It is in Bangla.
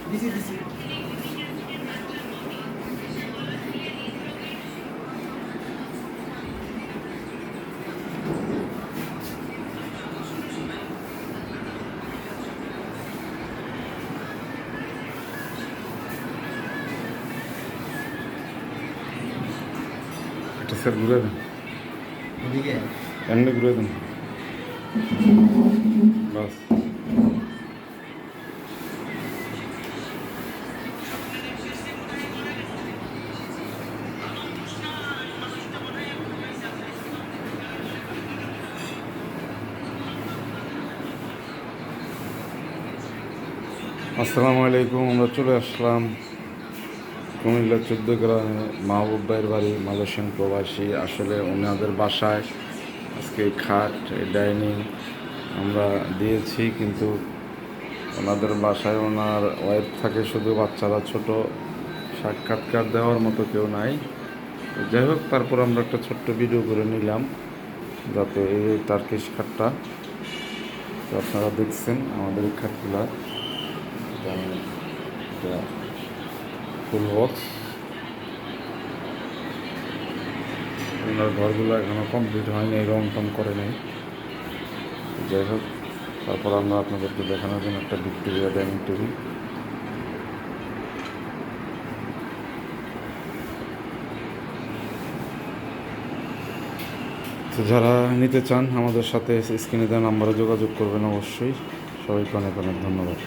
দিছি দিছি। এটা স্যার ঘুরে দেন, এদিকে এমনি ঘুরে দেন বাস। আসসালামু আলাইকুম। আমরা চলে আসলাম কুমিল্লা 14 গ্রামে মাহবুব ভাইয়ের বাড়ি, মালয়েশিয়ান প্রবাসী। আসলে ওনাদের বাসায় আজকে এই খাট, এই ডাইনিং আমরা দিয়েছি, কিন্তু ওনাদের বাসায় ওনার ওয়াইফ থাকে শুধু, বাচ্চারা ছোট, সাক্ষাৎকার দেওয়ার মতো কেউ নাই। তো যাই হোক, তারপর আমরা একটা ছোট্ট ভিডিও করে নিলাম, যাতে এই টার্কিশ খাটটা তো আপনারা দেখছেন আমাদের এই খাটগুলা, ফুল বক্স। ওনার ঘরগুলো এখনও কমপ্লিট হয়নি, রং টং করে নেই। যাই হোক, তারপর আমরা আপনাদেরকে দেখানোর জন্য একটা ভিক্টোরিয়া ডাইনিং টেবিল। তো যারা নিতে চান আমাদের সাথে স্ক্রিনে দেওয়া নাম্বারে যোগাযোগ করবেন অবশ্যই। সবাইকে অনেক অনেক ধন্যবাদ।